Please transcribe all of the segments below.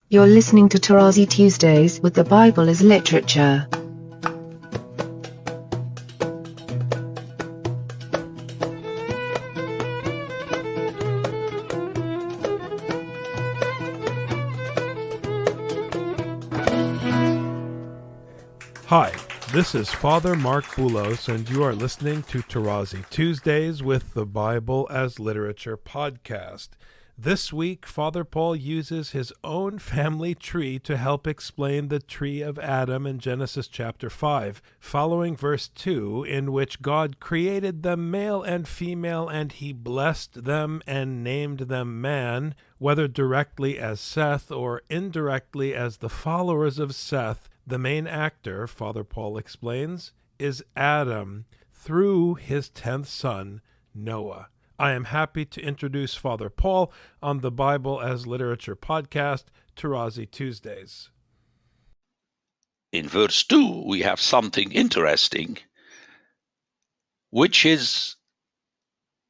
You're listening to Tarazi Tuesdays with the Bible as Literature. Hi, this is Father Mark Boulos, and you are listening to Tarazi Tuesdays with the Bible as Literature podcast. This week, Father Paul uses his own family tree to help explain the tree of Adam in Genesis chapter 5, following verse 2, in which God created them male and female, and he blessed them and named them man, whether directly as Seth or indirectly as the followers of Seth. The main actor, Father Paul explains, is Adam through his 10th son, Noah. I am happy to introduce Father Paul on the Bible as Literature podcast, Tarazi Tuesdays. In verse 2, we have something interesting, which is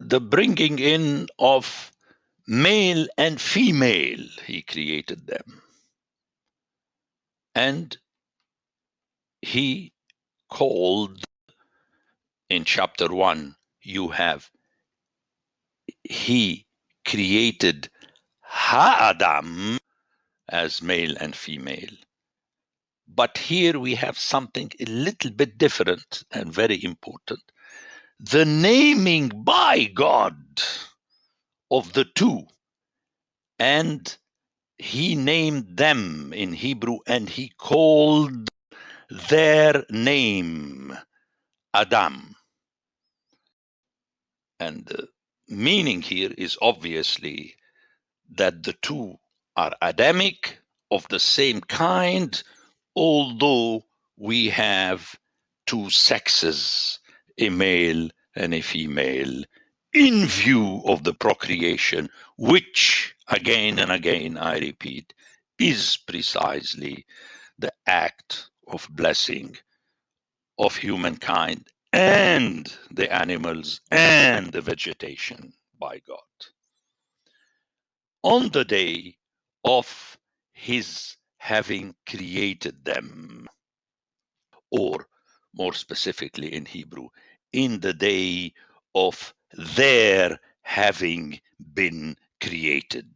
the bringing in of male and female. He created them. And he called, in chapter 1, he created Ha-Adam as male and female. But here we have something a little bit different and very important. The naming by God of the two. And he named them in Hebrew, and he called their name Adam. And the meaning here is obviously that the two are Adamic, of the same kind, although we have two sexes, a male and a female, in view of the procreation, which, again and again, I repeat, is precisely the act of blessing of humankind and the animals and the vegetation by God. On the day of his having created them, or more specifically in Hebrew, in the day of their having been created.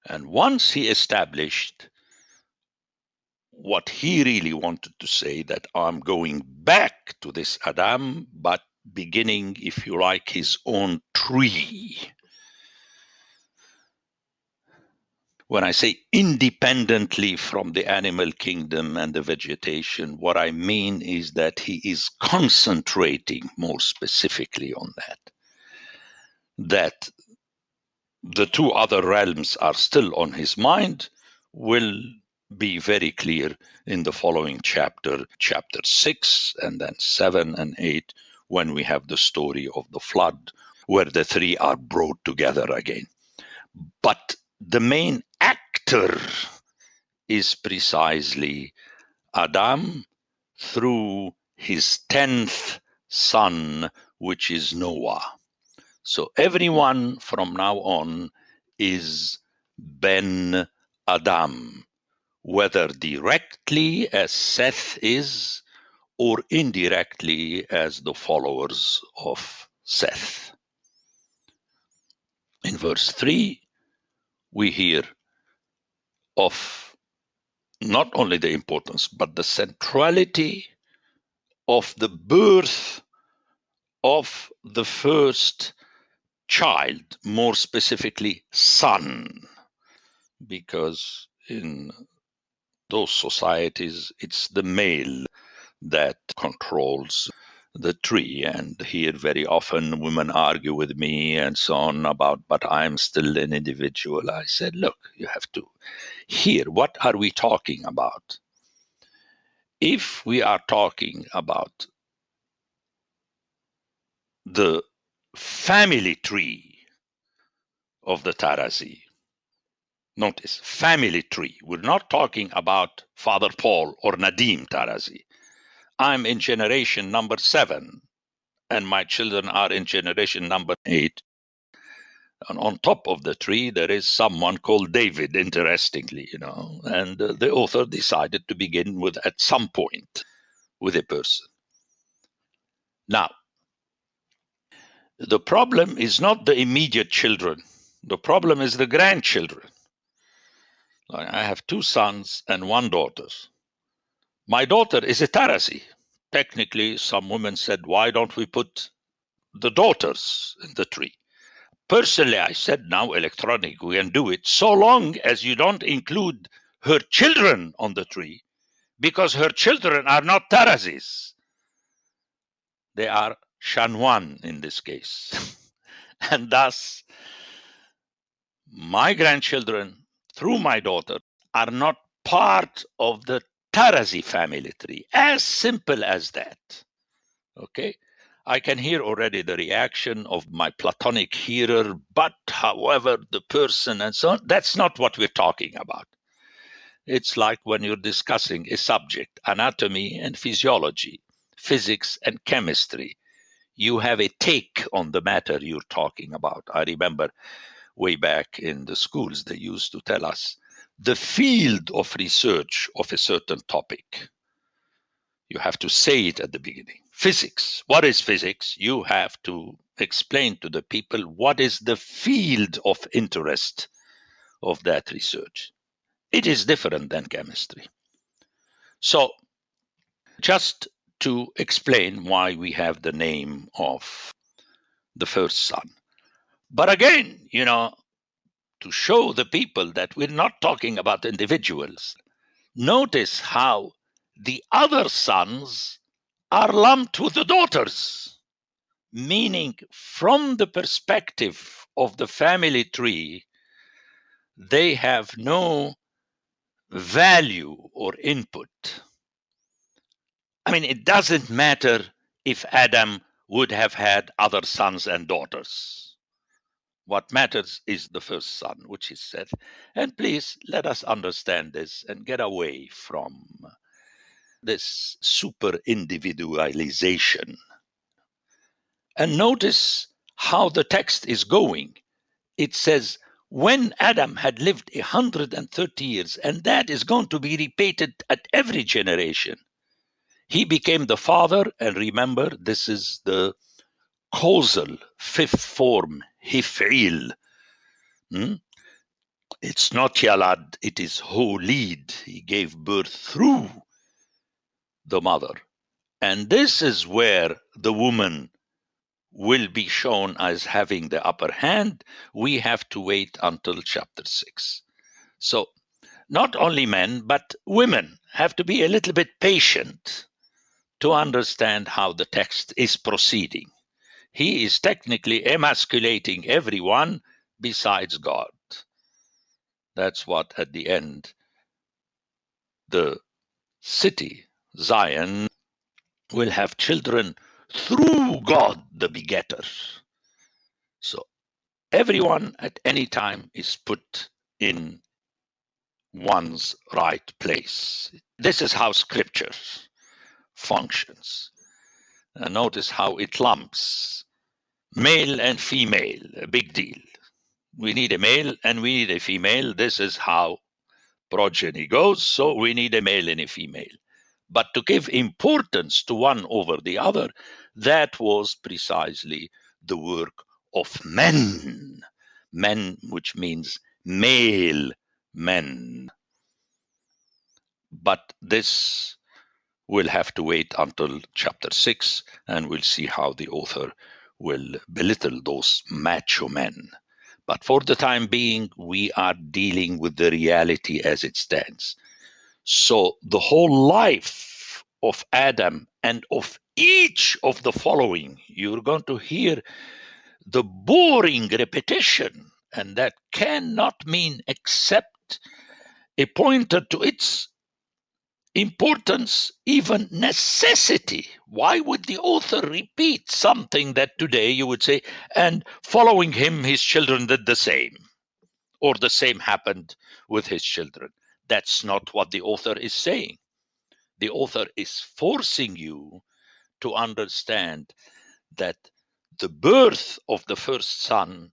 And once he established what he really wanted to say, that I'm going back to this Adam, but beginning, if you like, his own tree. When I say independently from the animal kingdom and the vegetation, what I mean is that he is concentrating more specifically on that the two other realms are still on his mind will be very clear in the following chapter 6, and then 7 and 8, when we have the story of the flood, where the three are brought together again. But the main actor is precisely Adam through his 10th son, which is Noah. So everyone from now on is Ben Adam, whether directly as Seth is, or indirectly as the followers of Seth. In verse 3, we hear of not only the importance, but the centrality of the birth of the first child, more specifically son, because in those societies it's the male that controls the tree. And here very often women argue with me and so on about, but I'm still an individual. I said, look, you have to hear, what are we talking about? If we are talking about the family tree of the Tarazi, notice, family tree. We're not talking about Father Paul or Nadim Tarazi. I'm in generation number 7, and my children are in generation number 8. And on top of the tree, there is someone called David, interestingly, and the author decided to begin with, at some point, with a person. Now, the problem is not the immediate children. The problem is the grandchildren. I have 2 sons and 1 daughter. My daughter is a Tarasi. Technically, some women said, why don't we put the daughters in the tree? Personally, I said, now electronic, we can do it, so long as you don't include her children on the tree, because her children are not Tarasis. They are Shanwan in this case. And thus, my grandchildren, through my daughter, are not part of the Tarasi family tree. As simple as that. Okay? I can hear already the reaction of my Platonic hearer, but however, the person and so on. That's not what we're talking about. It's like when you're discussing a subject, anatomy and physiology, physics and chemistry. You have a take on the matter you're talking about. I remember way back in the schools, they used to tell us the field of research of a certain topic. You have to say it at the beginning. Physics. What is physics? You have to explain to the people what is the field of interest of that research. It is different than chemistry. So, just to explain why we have the name of the first son. But again, to show the people that we're not talking about individuals, notice how the other sons are lumped with the daughters, meaning from the perspective of the family tree, they have no value or input. I mean, it doesn't matter if Adam would have had other sons and daughters. What matters is the first son, which is Seth. And please let us understand this and get away from this super individualization. And notice how the text is going. It says, when Adam had lived 130 years, and that is going to be repeated at every generation, he became the father. And remember, this is the causal fifth form, hif'il. It's not Yalad, it is Holid. He gave birth through the mother. And this is where the woman will be shown as having the upper hand. We have to wait until chapter 6. So not only men, but women have to be a little bit patient to understand how the text is proceeding. He is technically emasculating everyone besides God. That's what, at the end, the city, Zion, will have children through God, the begetter. So everyone at any time is put in one's right place. This is how Scripture functions. And notice how it lumps male and female, a big deal. We need a male and we need a female. This is how progeny goes, so we need a male and a female. But to give importance to one over the other, that was precisely the work of men. Men, which means male men. But this will have to wait until chapter 6, and we'll see how the author will belittle those macho men. But for the time being, we are dealing with the reality as it stands. So the whole life of Adam and of each of the following, you're going to hear the boring repetition, and that cannot mean except a pointer to its importance, even necessity. Why would the author repeat something that today you would say, and following him, his children did the same, or the same happened with his children? That's not what the author is saying. The author is forcing you to understand that the birth of the first son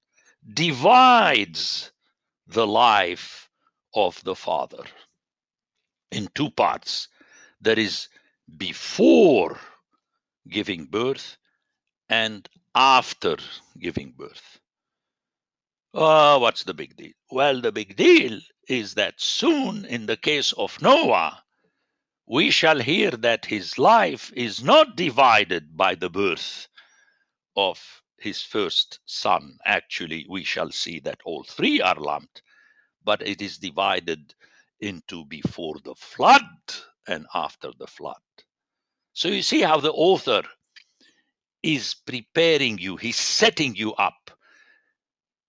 divides the life of the father in two parts. There is before giving birth and after giving birth. What's the big deal? Well, the big deal is that soon, in the case of Noah, we shall hear that his life is not divided by the birth of his first son. Actually, we shall see that all three are lumped, but it is divided into before the flood and after the flood. So you see how the author is preparing you, he's setting you up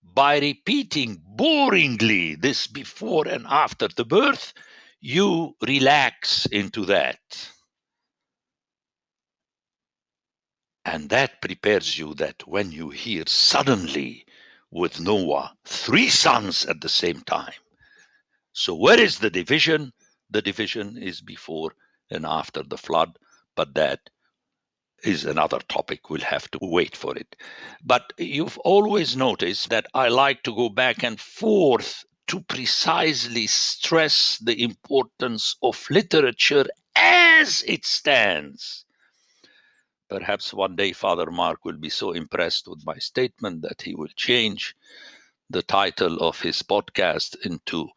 by repeating boringly this before and after the birth. You relax into that. And that prepares you that when you hear suddenly with Noah, three sons at the same time. So where is the division? The division is before and after the flood, but that is another topic. We'll have to wait for it. But you've always noticed that I like to go back and forth to precisely stress the importance of literature as it stands. Perhaps one day Father Mark will be so impressed with my statement that he will change the title of his podcast into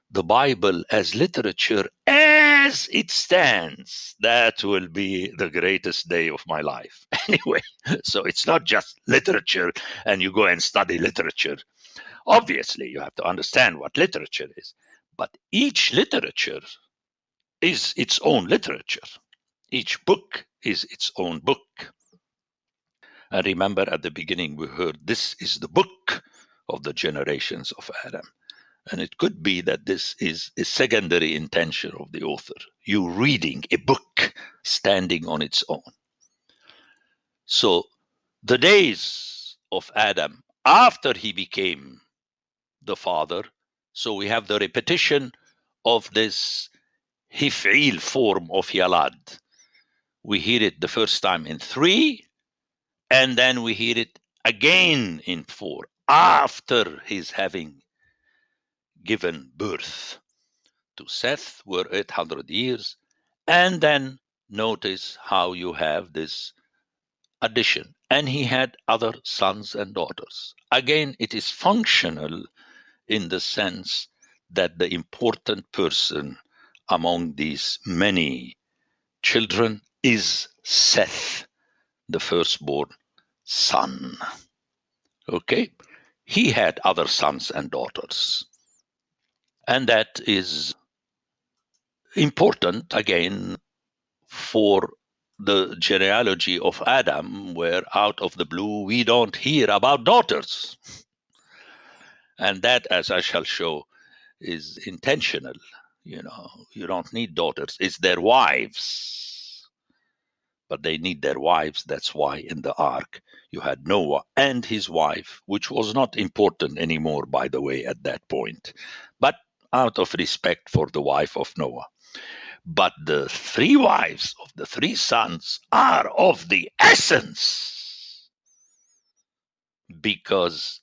The Bible as Literature as it Stands. That will be the greatest day of my life. Anyway, so it's not just literature and you go and study literature. Obviously, you have to understand what literature is, but each literature is its own literature. Each book is its own book. And remember, at the beginning, we heard this is the book of the generations of Adam. And it could be that this is a secondary intention of the author. You reading a book standing on its own. So the days of Adam after he became the father, so we have the repetition of this hif'il form of Yalad. We hear it the first time in 3, and then we hear it again in 4, after his having given birth to Seth, were 800 years. And then notice how you have this addition. And he had other sons and daughters. Again, it is functional in the sense that the important person among these many children is Seth, the firstborn son. Okay? He had other sons and daughters. And that is important, again, for the genealogy of Adam, where out of the blue we don't hear about daughters. And that, as I shall show, is intentional. You don't need daughters. It's their wives. But they need their wives. That's why in the ark you had Noah and his wife, which was not important anymore, by the way, at that point, but out of respect for the wife of Noah. But the 3 wives of the 3 sons are of the essence, because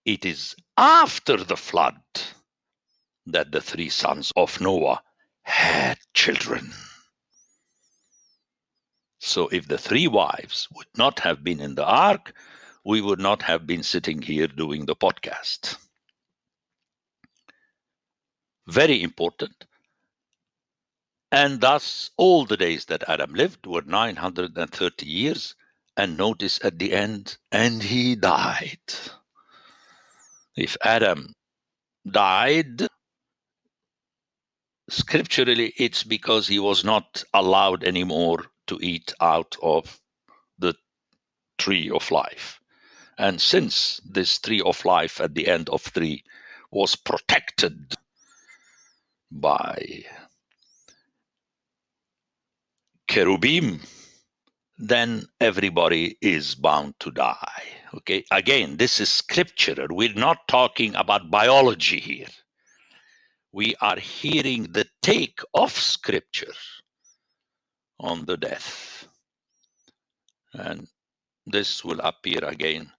it is after the flood that the 3 sons of Noah had children. So if the 3 wives would not have been in the ark, we would not have been sitting here doing the podcast. Very important. And thus all the days that Adam lived were 930 years. And notice at the end, and he died. If Adam died, scripturally, it's because he was not allowed anymore to eat out of the tree of life. And since this tree of life at the end of 3 was protected by cherubim, then everybody is bound to die. Okay, again, this is scriptural. We're not talking about biology here. We are hearing the take of scripture on the death. And this will appear again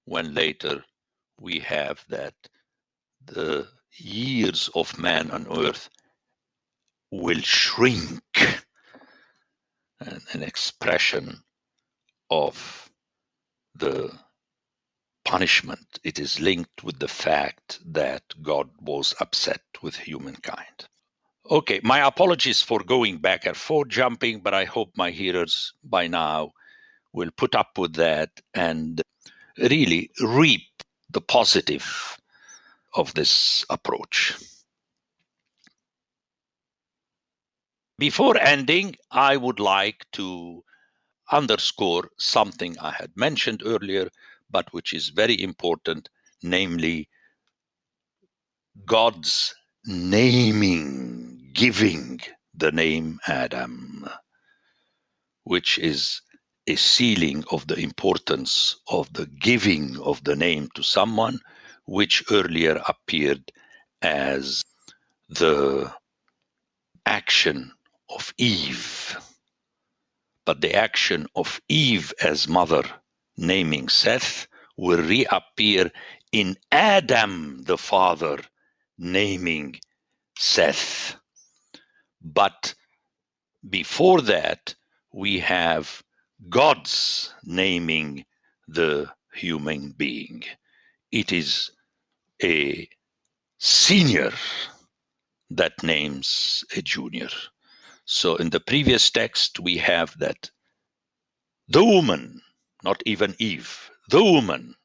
when later we have that the years of man on earth will shrink, an expression of the punishment. It is linked with the fact that God was upset with humankind. Okay, my apologies for going back and forth, jumping, but I hope my hearers by now will put up with that and really reap the positive of this approach. Before ending, I would like to underscore something I had mentioned earlier, but which is very important, namely God's naming, giving the name Adam, which is a sealing of the importance of the giving of the name to someone, which earlier appeared as the action of Eve. But the action of Eve as mother, naming Seth, will reappear in Adam the father, naming Seth. But before that, we have God's naming the human being. It is a senior that names a junior. So in the previous text, we have that the woman, not even Eve, the woman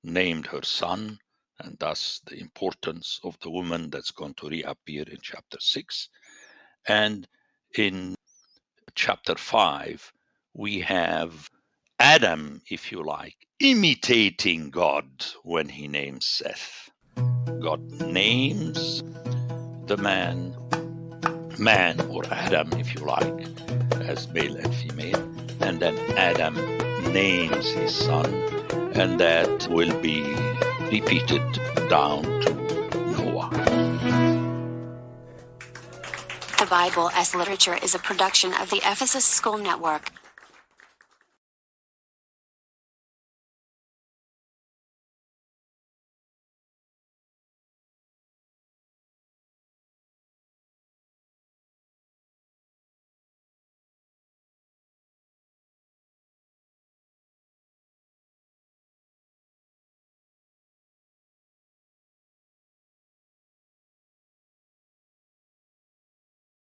named her son, and thus the importance of the woman that's going to reappear in chapter 6. And in chapter 5, we have Adam, if you like, imitating God when he names Seth. God names the man or Adam, if you like, as male and female, and then Adam names his son, and that will be repeated down to Noah. The Bible as Literature is a production of the Ephesus School Network.